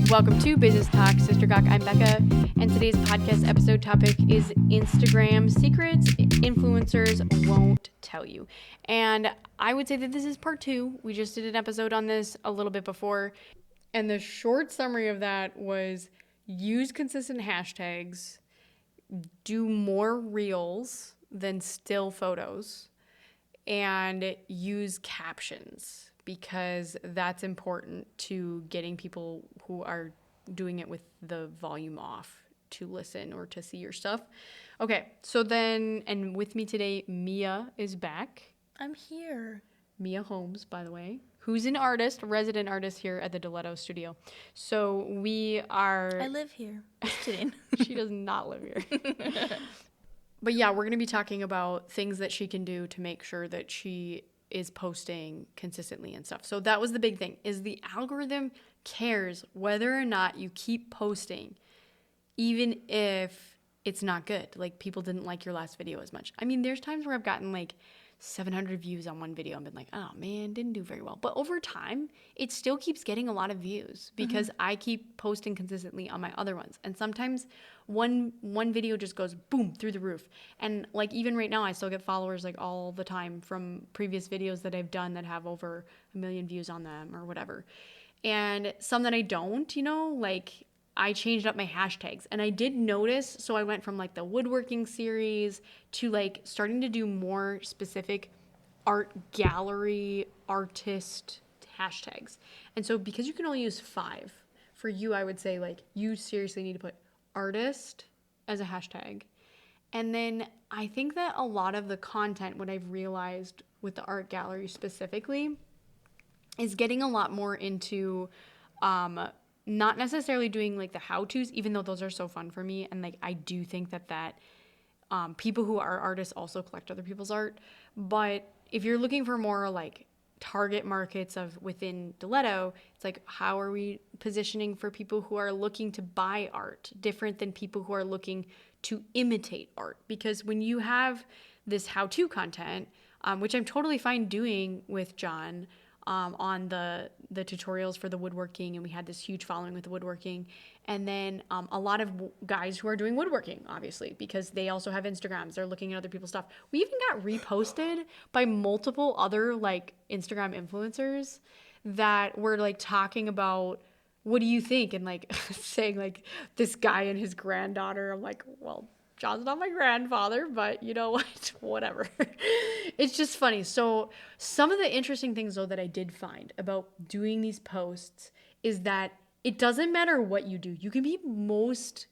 Welcome to Business Talk, Sister Gawk. I'm Becca, and today's podcast episode topic is Instagram secrets influencers won't tell you. And I would say that this is part 2. We just did an episode on this a little bit before, and the short summary of that was use consistent hashtags, do more reels than still photos, and use captions because that's important to getting people who are doing it with the volume off to listen or to see your stuff. Okay, so then, and with me today, Mia is back. I'm here. Mia Holmes, by the way, who's an artist, a resident artist here at the Diletto Studio. So we are... I live here. Just kidding. She does not live here. But yeah, we're going to be talking about things that she can do to make sure that she is posting consistently and stuff. So that was the big thing, is the algorithm cares whether or not you keep posting, even if it's not good. Like, people didn't like your last video as much. I mean, there's times where I've gotten like 700 views on one video and been like, oh man, didn't do very well. But over time, it still keeps getting a lot of views because I keep posting consistently on my other ones. And sometimes one video just goes boom through the roof. And like, even right now, I still get followers like all the time from previous videos that I've done that have over 1 million views on them or whatever. And some that I don't, like, I changed up my hashtags, and I did notice, so I went from like the woodworking series to like starting to do more specific art gallery artist hashtags. And so because you can only use 5, for you, I would say like you seriously need to put artist as a hashtag. And then I think that a lot of the content, what I've realized with the art gallery specifically, is getting a lot more into not necessarily doing like the how-tos, even though those are so fun for me. And like, I do think that people who are artists also collect other people's art. But if you're looking for more like target markets of within Diletto, it's like, how are we positioning for people who are looking to buy art different than people who are looking to imitate art? Because when you have this how-to content, which I'm totally fine doing with John, on the tutorials for the woodworking, and we had this huge following with the woodworking. And then a lot of guys who are doing woodworking, obviously, because they also have Instagrams. They're looking at other people's stuff. We even got reposted by multiple other like Instagram influencers that were like talking about, what do you think? And like saying like this guy and his granddaughter. I'm like, well, John's not my grandfather, but you know what? Whatever. It's just funny. So some of the interesting things, though, that I did find about doing these posts is that it doesn't matter what you do. You can be most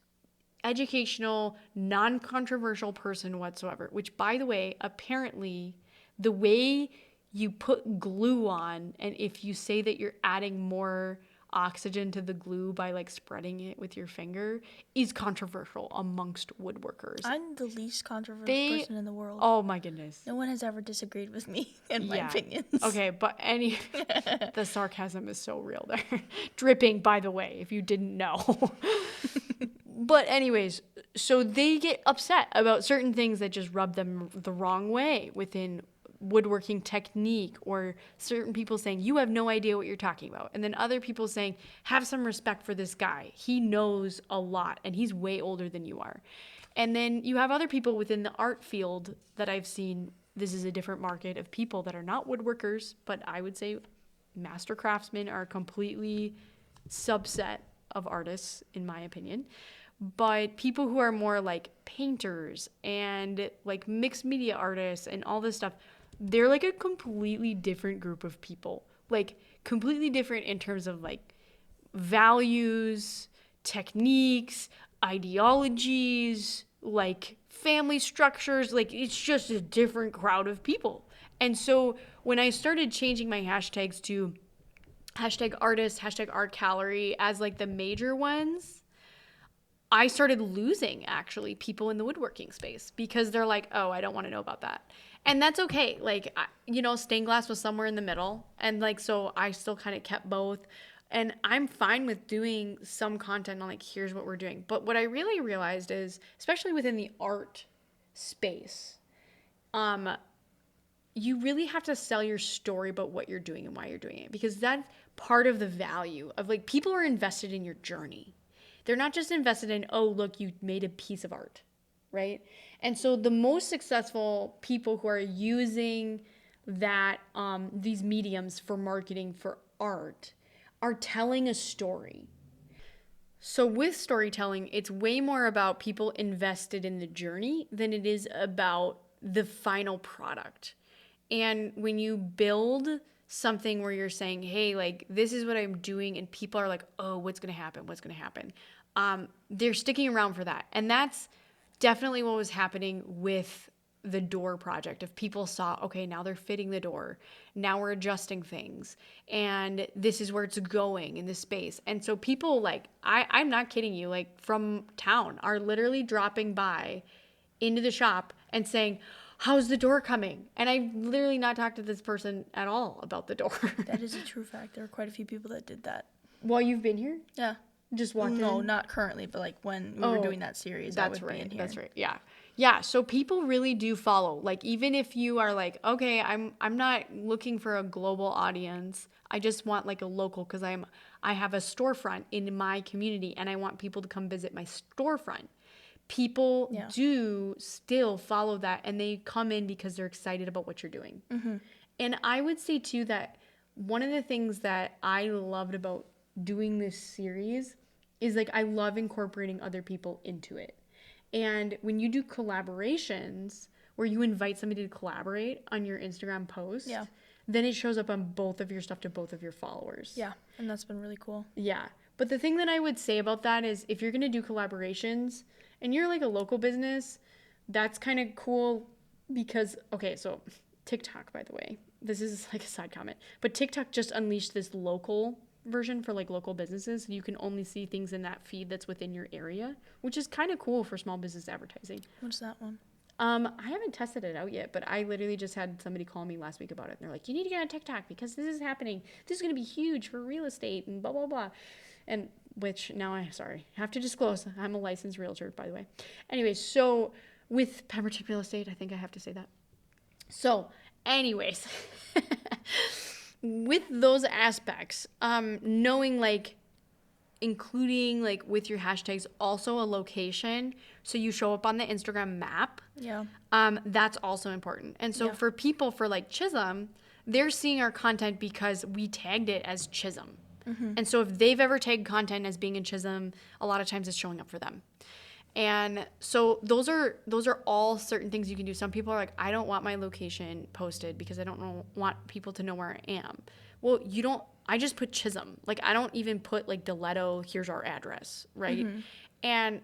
educational, non-controversial person whatsoever, which, by the way, apparently the way you put glue on, and if you say that you're adding more oxygen to the glue by like spreading it with your finger, is controversial amongst woodworkers. I'm the least controversial person in the world. Oh my goodness. No one has ever disagreed with me in my opinions. Okay, but the sarcasm is so real there. Dripping, by the way, if you didn't know. But anyways, so they get upset about certain things that just rub them the wrong way within woodworking technique, or certain people saying, you have no idea what you're talking about. And then other people saying, have some respect for this guy. He knows a lot and he's way older than you are. And then you have other people within the art field that I've seen. This is a different market of people that are not woodworkers, but I would say master craftsmen are a completely subset of artists, in my opinion. But people who are more like painters and like mixed media artists and all this stuff, they're like a completely different group of people. Like completely different in terms of like values, techniques, ideologies, like family structures. Like, it's just a different crowd of people. And so when I started changing my hashtags to hashtag artist, hashtag art gallery as like the major ones, I started losing actually people in the woodworking space because they're like, oh, I don't want to know about that. And that's okay. Like, stained glass was somewhere in the middle. And like, so I still kind of kept both. And I'm fine with doing some content on like, here's what we're doing. But what I really realized is, especially within the art space, you really have to sell your story about what you're doing and why you're doing it. Because that part of the value of like people are invested in your journey. They're not just invested in, oh, look, you made a piece of art, right? And so the most successful people who are using that these mediums for marketing for art are telling a story. So with storytelling, it's way more about people invested in the journey than it is about the final product. And when you build something where you're saying, hey, like, this is what I'm doing, and people are like, oh, what's going to happen? What's going to happen? They're sticking around for that. And that's definitely what was happening with the door project. If people saw, okay, now they're fitting the door, now we're adjusting things, and this is where it's going in this space. And so people, like, I'm not kidding you, like, from town are literally dropping by into the shop and saying, how's the door coming? And I've literally not talked to this person at all about the door. That is a true fact. There were quite a few people that did that. While you've been here? Yeah. Just walked in? No, not currently, but like when we were doing that series, that's I would right. be in here. That's right. Yeah. Yeah. So people really do follow. Like, even if you are like, okay, I'm not looking for a global audience. I just want like a local, because I have a storefront in my community and I want people to come visit my storefront. People do still follow that, and they come in because they're excited about what you're doing. Mm-hmm. And I would say too that one of the things that I loved about doing this series is like I love incorporating other people into it. And when you do collaborations where you invite somebody to collaborate on your Instagram post, then it shows up on both of your stuff to both of your followers. Yeah, and that's been really cool. Yeah. But the thing that I would say about that is if you're going to do collaborations and you're like a local business, that's kind of cool because, okay, so TikTok, by the way, this is like a side comment, but TikTok just unleashed this local version for like local businesses. You can only see things in that feed that's within your area, which is kind of cool for small business advertising. What's that one? I haven't tested it out yet, but I literally just had somebody call me last week about it. And they're like, you need to get on TikTok because this is happening. This is going to be huge for real estate and blah, blah, blah. And which now I have to disclose. I'm a licensed realtor, by the way. Anyways, so with Pemberton Real Estate, I think I have to say that. So anyways, with those aspects, knowing like, including like with your hashtags also a location so you show up on the Instagram map, that's also important. And so for people for like Chisholm, they're seeing our content because we tagged it as Chisholm. Mm-hmm. And so if they've ever tagged content as being in Chisholm, a lot of times it's showing up for them. And so those are all certain things you can do. Some people are like, I don't want my location posted because I don't want people to know where I am. Well, you don't. I just put Chisholm. Like, I don't even put like Deletto, here's our address, right? Mm-hmm.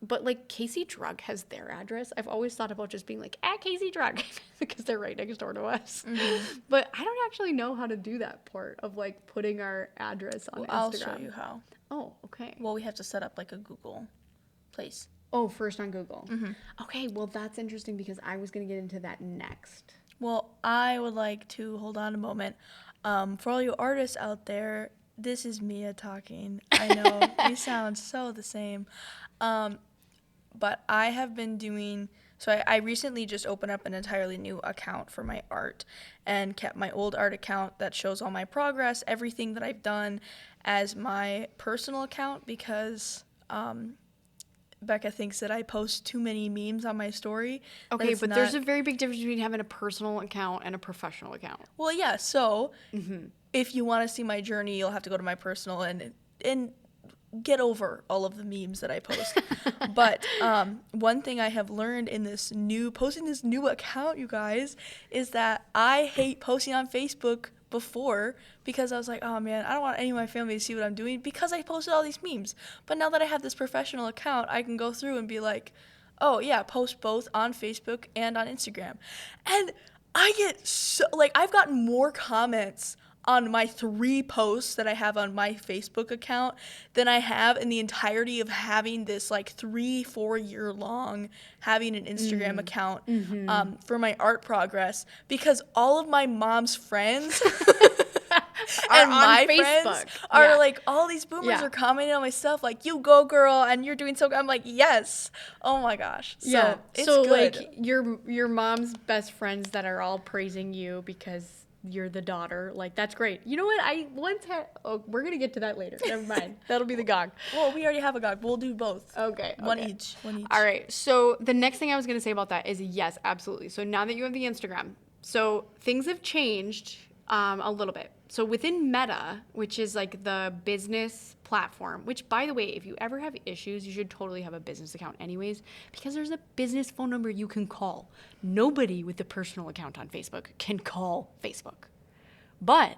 But like Casey Drug has their address. I've always thought about just being like, at Casey Drug because they're right next door to us. Mm-hmm. But I don't actually know how to do that part of like putting our address on Instagram. I'll show you how. Oh, okay. Well, we have to set up like a Google place. Oh, first on Google. Mm-hmm. Okay, well, that's interesting because I was going to get into that next. Well, I would like to hold on a moment. For all you artists out there, this is Mia talking. I know we sound so the same. But I have been doing, so I recently just opened up an entirely new account for my art and kept my old art account that shows all my progress, everything that I've done as my personal account because Becca thinks that I post too many memes on my story. Okay, but there's a very big difference between having a personal account and a professional account. Well, yeah, so if you want to see my journey, you'll have to go to my personal and get over all of the memes that I post. But one thing I have learned in posting this new account, you guys, is that I hate posting on Facebook before because I was like, oh man, I don't want any of my family to see what I'm doing because I posted all these memes. But now that I have this professional account, I can go through and be like, oh yeah, post both on Facebook and on Instagram. And I get I've gotten more comments on my 3 posts that I have on my Facebook account than I have in the entirety of having this 3-4 year long having an Instagram account for my art progress because all of my mom's friends and my friends are all these boomers are commenting on my stuff like, you go girl and you're doing so good. I'm like, yes. Oh my gosh. So it's good. Your mom's best friends that are all praising you because you're the daughter. Like, that's great. You know what? I once had, oh, we're going to get to that later. Never mind. That'll be the GOG. Well, we already have a GOG. We'll do both. Okay. One okay. each. One each. All right. So the next thing I was going to say about that is yes, absolutely. So now that you have the Instagram, so things have changed a little bit. So within Meta, which is like the business platform, which by the way, if you ever have issues, you should totally have a business account anyways, because there's a business phone number you can call. Nobody with a personal account on Facebook can call Facebook. But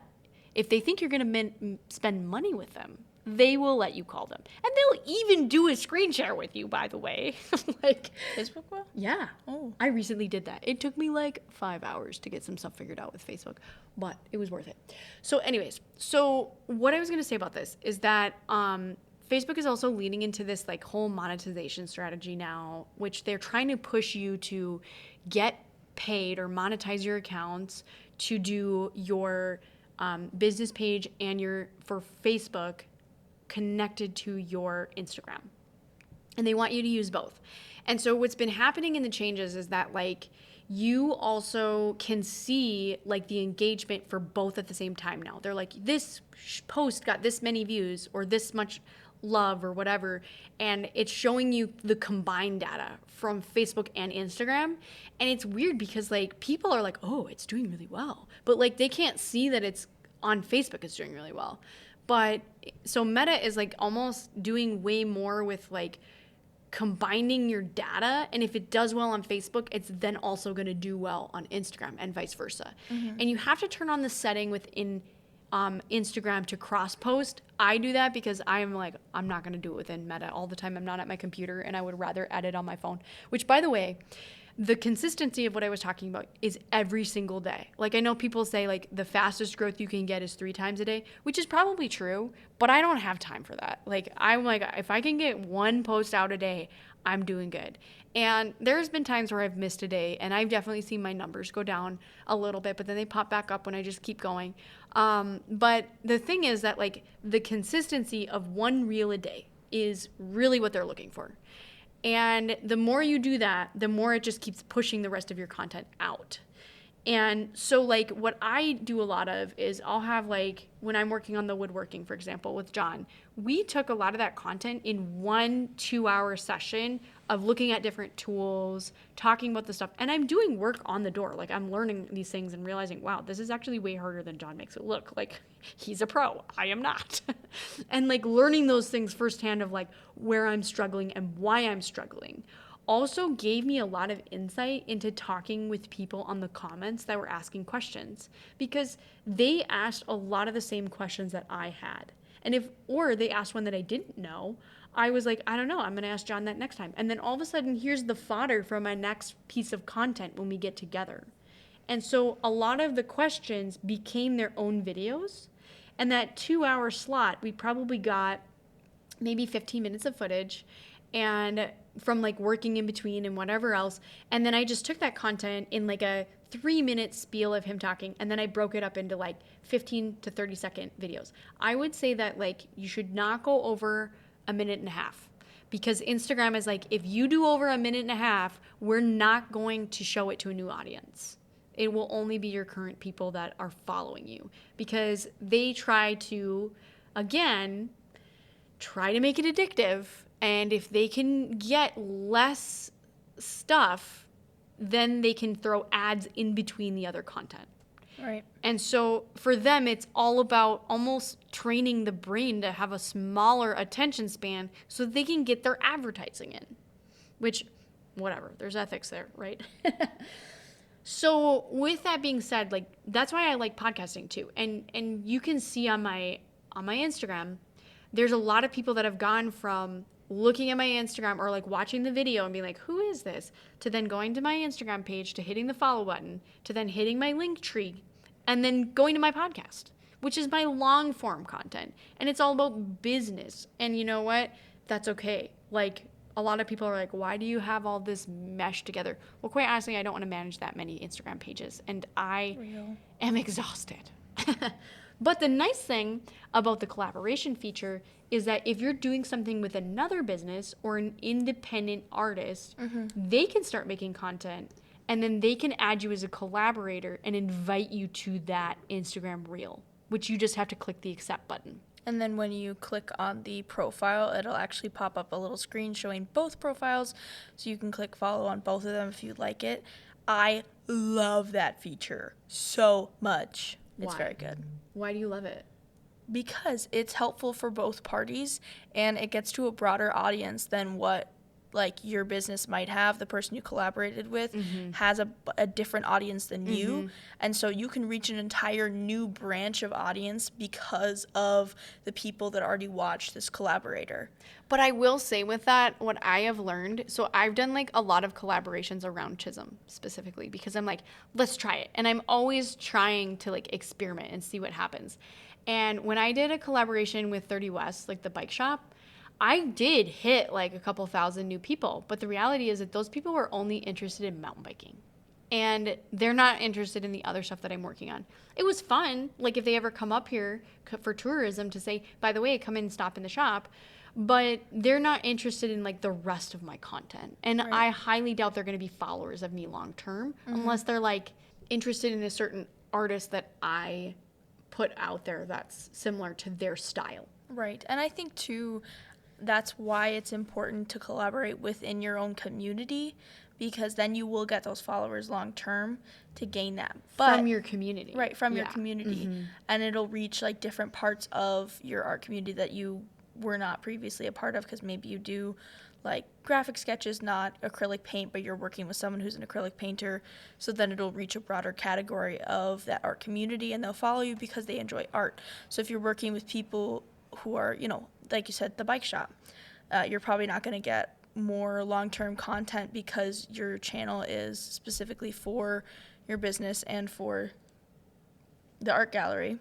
if they think you're going to spend money with them, they will let you call them. And they'll even do a screen share with you, by the way. Like, Facebook will? yeah. Oh. I recently did that. It took me like 5 hours to get some stuff figured out with Facebook, but it was worth it. So anyways, so what I was going to say about this is that Facebook is also leaning into this like whole monetization strategy now, which they're trying to push you to get paid or monetize your accounts to do your business page and for Facebook connected to your Instagram. And they want you to use both. And so what's been happening in the changes is that like you also can see like the engagement for both at the same time now. They're like, this post got this many views or this much love or whatever, and it's showing you the combined data from Facebook and Instagram. And it's weird because like people are like, oh, it's doing really well, but like they can't see that it's on Facebook it's doing really well. But so Meta is like almost doing way more with like combining your data, and if it does well on Facebook, it's then also going to do well on Instagram and vice versa. Mm-hmm. And you have to turn on the setting within Instagram to cross post. I do that because I'm like, I'm not going to do it within Meta all the time. I'm not at my computer, and I would rather edit on my phone, which by the way, the consistency of what I was talking about is every single day. Like I know people say like the fastest growth you can get is 3 times a day, which is probably true, but I don't have time for that. Like I'm like, if I can get 1 post out a day, I'm doing good. And there's been times where I've missed a day, and I've definitely seen my numbers go down a little bit, but then they pop back up when I just keep going. But the thing is that like the consistency of 1 reel a day is really what they're looking for. And the more you do that, the more it just keeps pushing the rest of your content out. And so like what I do a lot of is I'll have like when I'm working on the woodworking, for example, with John, we took a lot of that content in 1 2-hour session of looking at different tools, talking about the stuff. And I'm doing work on the door. Like I'm learning these things and realizing, wow, this is actually way harder than John makes it look. Like he's a pro, I am not. And like learning those things firsthand of like where I'm struggling and why I'm struggling also gave me a lot of insight into talking with people on the comments that were asking questions, because they asked a lot of the same questions that I had. And or they asked one that I didn't know, I was like, I don't know, I'm going to ask John that next time. And then all of a sudden, here's the fodder for my next piece of content when we get together. And so a lot of the questions became their own videos. And that 2-hour slot, we probably got maybe 15 minutes of footage, and from like working in between and whatever else. And then I just took that content in like a 3-minute spiel of him talking, and then I broke it up into like 15 to 30 second videos. I would say that like you should not go over 1.5 minutes, because Instagram is like, if you do over 1.5 minutes, we're not going to show it to a new audience. It will only be your current people that are following you, because they try to, again, try to make it addictive. And if they can get less stuff, then they can throw ads in between the other content. Right. And so for them, it's all about almost training the brain to have a smaller attention span so they can get their advertising in, which, whatever, there's ethics there, right? So with that being said, like, that's why I like podcasting too. And you can see on my Instagram, there's a lot of people that have gone from looking at my Instagram or like watching the video and being like, who is this? To then going to my Instagram page, to hitting the follow button, to then hitting my link tree, and then going to my podcast, which is my long form content. And it's all about business. And you know what? That's okay. Like a lot of people are like, why do you have all this mesh together? Well, quite honestly, I don't want to manage that many Instagram pages, and I am exhausted. But the nice thing about the collaboration feature is that if you're doing something with another business or an independent artist, they can start making content and then they can add you as a collaborator and invite you to that Instagram reel, which you just have to click the accept button. And then when you click on the profile, it'll actually pop up a little screen showing both profiles, so you can click follow on both of them if you'd like it. I love that feature so much. It's Why? very good. Why do you love it? Because it's helpful for both parties, and it gets to a broader audience than what like your business might have. The person you collaborated with has a different audience than you, and so you can reach an entire new branch of audience because of the people that already watched this collaborator. But I will say with that, what I have learned, so I've done like a lot of collaborations around Chisholm specifically because I'm like, let's try it. And I'm always trying to like experiment and see what happens. And when I did a collaboration with 30 West, like the bike shop, I did hit like a couple thousand new people. But the reality is that those people were only interested in mountain biking. And they're not interested in the other stuff that I'm working on. It was fun, like if they ever come up here for tourism to say, by the way, come in and stop in the shop. But they're not interested in like the rest of my content. And Right. I highly doubt they're going to be followers of me long term unless they're like interested in a certain artist that I put out there that's similar to their style. Right. And I think, too, that's why it's important to collaborate within your own community, because then you will get those followers long term to gain that. From your community. Right, from your Yeah. community. And it'll reach like different parts of your art community that you were not previously a part of, because maybe you do like graphic sketches, not acrylic paint, but you're working with someone who's an acrylic painter. So then it'll reach a broader category of that art community, and they'll follow you because they enjoy art. So if you're working with people who are, you know, like you said, the bike shop, you're probably not going to get more long-term content because your channel is specifically for your business and for the art gallery.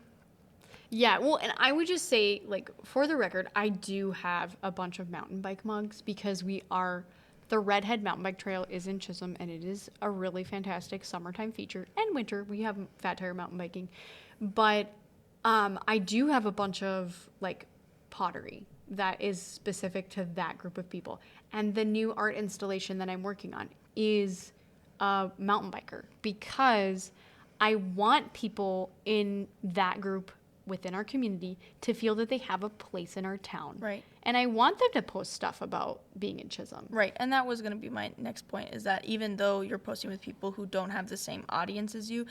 Yeah, well, and I would just say, like, for the record, I do have a bunch of mountain bike mugs because the Redhead Mountain Bike Trail is in Chisholm, and it is a really fantastic summertime feature. And winter, we have Fat Tire mountain biking. But I do have a bunch of, like, pottery that is specific to that group of people. And the new art installation that I'm working on is a mountain biker because I want people in that group within our community to feel that they have a place in our town. Right. And I want them to post stuff about being in Chisholm. Right, and that was going to be my next point, is that even though you're posting with people who don't have the same audience as you,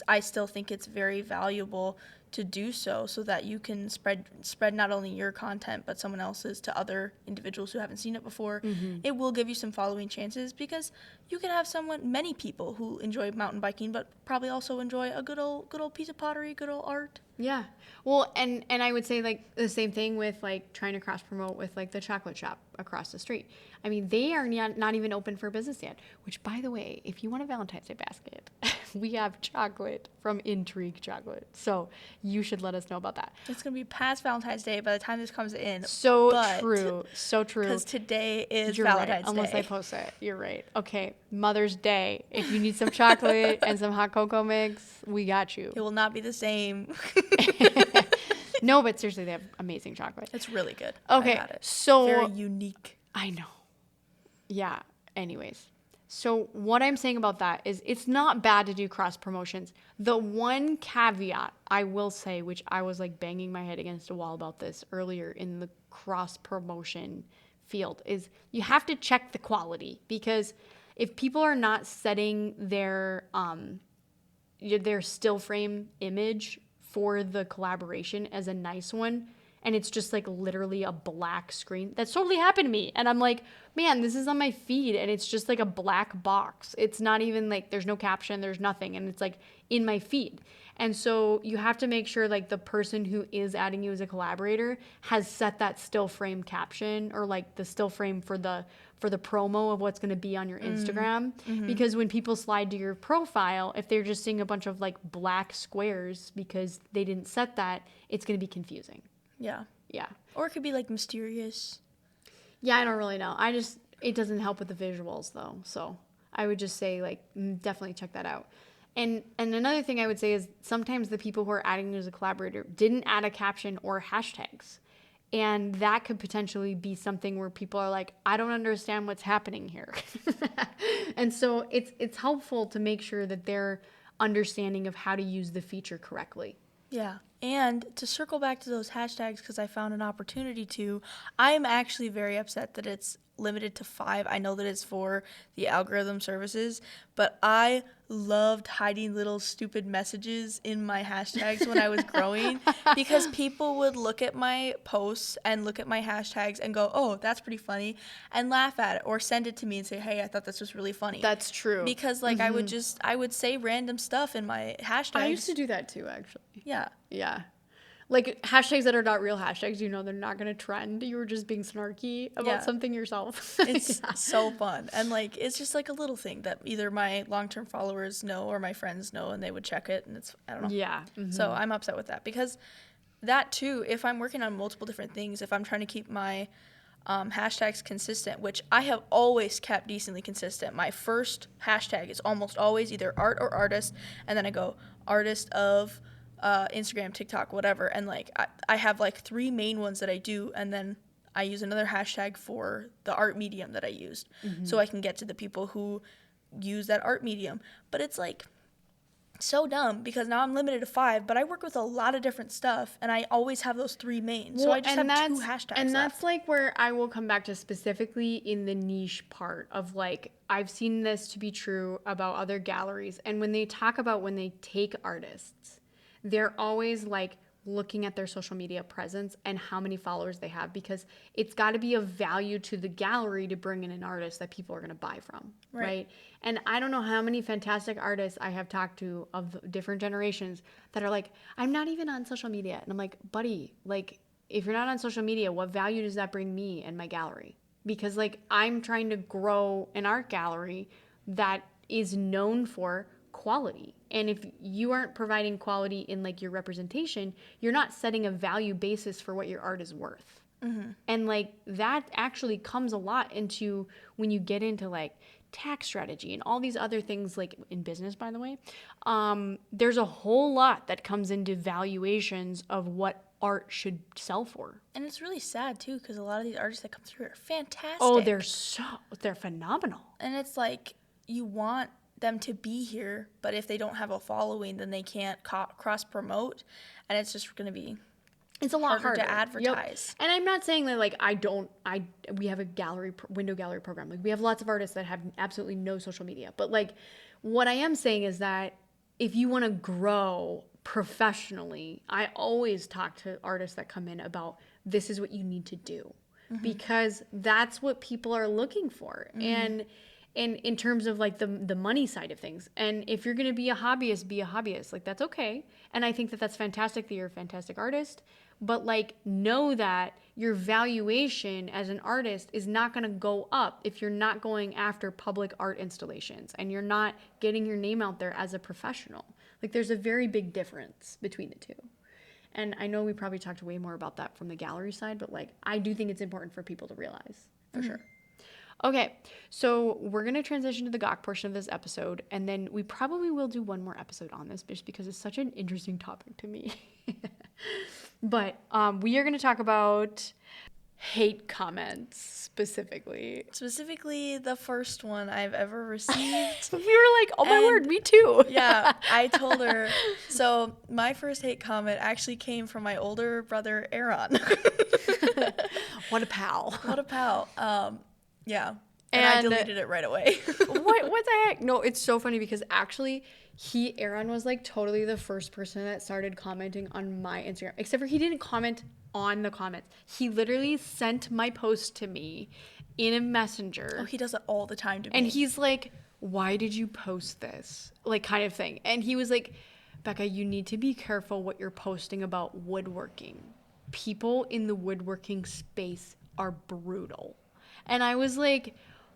I still think it's very valuable to do so that you can spread not only your content but someone else's to other individuals who haven't seen it before. It will give you some following chances because you can have many people who enjoy mountain biking but probably also enjoy a good old piece of pottery, good old art. Yeah. Well, and I would say like the same thing with like trying to cross promote with like the chocolate shop across the street. I mean, they are not even open for business yet, which by the way, if you want a Valentine's Day basket, we have chocolate from Intrigue Chocolate. So you should let us know about that. It's going to be past Valentine's Day by the time this comes in. So but true. So true. Because today is You're Valentine's right, unless Day. I post it. You're right. Okay, Mother's Day. If you need some chocolate and some hot cocoa mix, we got you. It will not be the same. No, but seriously, they have amazing chocolate. It's really good. Okay, I got it. so Very unique. I know. Yeah. Anyways, so what I'm saying about that is it's not bad to do cross promotions. The one caveat I will say, which I was like banging my head against a wall about this earlier in the cross promotion field, is you have to check the quality, because if people are not setting their still frame image for the collaboration as a nice one, and it's just like literally a black screen. That's totally happened to me. And I'm like, man, this is on my feed and it's just like a black box. It's not even like, there's no caption, there's nothing. And it's like in my feed. And so you have to make sure like the person who is adding you as a collaborator has set that still frame caption, or like the still frame for the promo of what's going to be on your Instagram. Because when people slide to your profile, if they're just seeing a bunch of like black squares because they didn't set that, it's going to be confusing. Yeah. Yeah. Or it could be like mysterious. Yeah, I don't really know. It doesn't help with the visuals though. So I would just say like definitely check that out. And another thing I would say is sometimes the people who are adding you as a collaborator didn't add a caption or hashtags. And that could potentially be something where people are like, I don't understand what's happening here. And so it's helpful to make sure that they're understanding of how to use the feature correctly. Yeah. And to circle back to those hashtags, because I found an opportunity to, I'm actually very upset that it's limited to 5. I know that it's for the algorithm services, but I loved hiding little stupid messages in my hashtags when I was growing, because people would look at my posts and look at my hashtags and go, oh, that's pretty funny, and laugh at it, or send it to me and say, hey, I thought this was really funny. That's true. Because like I would say random stuff in my hashtags. I used to do that too, actually. Yeah. Yeah. Like hashtags that are not real hashtags, you know, they're not going to trend. You were just being snarky about something yourself. It's so fun. And like, it's just like a little thing that either my long-term followers know or my friends know, and they would check it. And it's, I don't know. Yeah. Mm-hmm. So I'm upset with that, because that too, if I'm working on multiple different things, if I'm trying to keep my hashtags consistent, which I have always kept decently consistent. My first hashtag is almost always either art or artist. And then I go artist of Instagram, TikTok, whatever, and like I have like 3 main ones that I do, and then I use another hashtag for the art medium that I used, so I can get to the people who use that art medium. But it's like so dumb, because now I'm limited to 5, but I work with a lot of different stuff, and I always have those 3 mains, so I just have 2 hashtags and left. that's like where I will come back to specifically in the niche part of like, I've seen this to be true about other galleries, and when they talk about when they take artists, they're always like looking at their social media presence and how many followers they have, because it's got to be of value to the gallery to bring in an artist that people are going to buy from, right? And I don't know how many fantastic artists I have talked to of different generations that are like, I'm not even on social media. And I'm like, buddy, like, if you're not on social media, what value does that bring me and my gallery? Because like, I'm trying to grow an art gallery that is known for quality. And if you aren't providing quality in like your representation, you're not setting a value basis for what your art is worth. And like that actually comes a lot into when you get into like tax strategy and all these other things, like in business, by the way. There's a whole lot that comes into valuations of what art should sell for. And it's really sad too, because a lot of these artists that come through are fantastic. Oh, they're phenomenal. And it's like, you want them to be here, but if they don't have a following, then they can't cross promote, and it's just going to be it's a lot harder to advertise. Yep. And I'm not saying that like we have a window gallery program, like we have lots of artists that have absolutely no social media, but like what I am saying is that if you want to grow professionally, I always talk to artists that come in about this is what you need to do, because that's what people are looking for. And in terms of like the money side of things. And if you're going to be a hobbyist, like that's okay. And I think that that's fantastic that you're a fantastic artist, but like know that your valuation as an artist is not going to go up if you're not going after public art installations and you're not getting your name out there as a professional. Like there's a very big difference between the two. And I know we probably talked way more about that from the gallery side, but like I do think it's important for people to realize for sure. Okay, so we're going to transition to the Gawk portion of this episode, and then we probably will do one more episode on this just because it's such an interesting topic to me. But we are going to talk about hate comments specifically. Specifically, the first one I've ever received. We were like, oh my word, me too. Yeah, I told her. So my first hate comment actually came from my older brother, Aaron. What a pal. What a pal. Yeah. And I deleted it right away. What the heck? No, it's so funny because actually Aaron was like totally the first person that started commenting on my Instagram, except for he didn't comment on the comments. He literally sent my post to me in a messenger. Oh, he does it all the time to me. And he's like, why did you post this? Like kind of thing. And he was like, Becca, you need to be careful what you're posting about woodworking. People in the woodworking space are brutal. And I was like,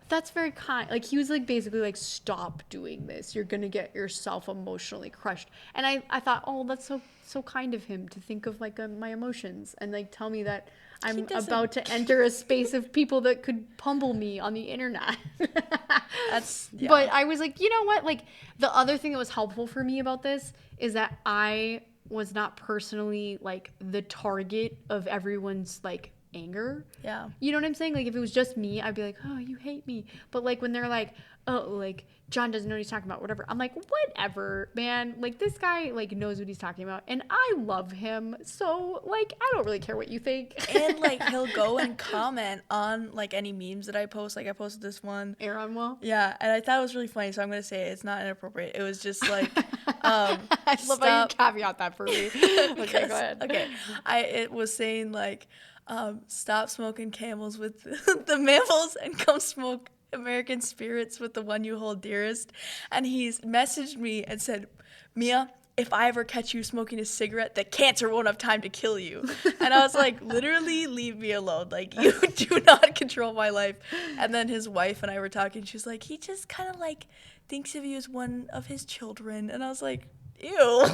that's very kind. Like, he was like, basically like, stop doing this. You're going to get yourself emotionally crushed. And I thought, oh, that's so kind of him to think of like my emotions and like tell me that I'm about to enter a space of people that could pummel me on the internet. Yeah. But I was like, you know what? Like, the other thing that was helpful for me about this is that I was not personally like the target of everyone's like anger. Yeah. You know what I'm saying? Like if it was just me, I'd be like, oh, you hate me. But like when they're like, oh, like John doesn't know what he's talking about, whatever. I'm like, whatever, man. Like this guy like knows what he's talking about, and I love him. So like I don't really care what you think. And like he'll go and comment on like any memes that I post. Like I posted this one. Aaron will. Yeah, and I thought it was really funny, so I'm gonna say it's not inappropriate. It was just like I love how you caveat that for me. Okay, go ahead. Okay, it was saying like stop smoking Camels with the mammals and come smoke American Spirits with the one you hold dearest. And he's messaged me and said, Mia, if I ever catch you smoking a cigarette, the cancer won't have time to kill you. And I was like, literally leave me alone. Like, you do not control my life. And then his wife and I were talking. She was like, he just kind of like thinks of you as one of his children. And I was like, ew.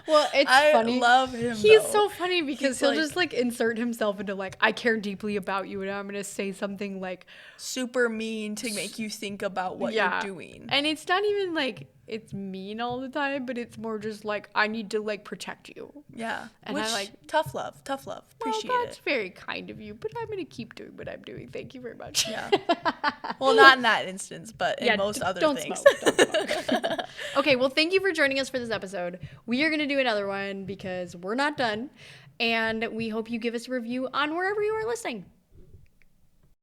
Well, it's funny. I love him. He's though. so funny because he'll like, just like insert himself into like, I care deeply about you, and I'm gonna say something like super mean to make you think about what you're doing. And it's not even like it's mean all the time, but it's more just like I need to like protect you. Yeah. And Which, I like tough love. Appreciate well, that's it. very kind of you, but I'm gonna keep doing what I'm doing. Thank you very much. Yeah. Well, not in that instance, but in most other don't things. Smoke, don't smoke. Okay, well, thank you for joining us for this episode. We are going to do another one because we're not done, and we hope you give us a review on wherever you are listening.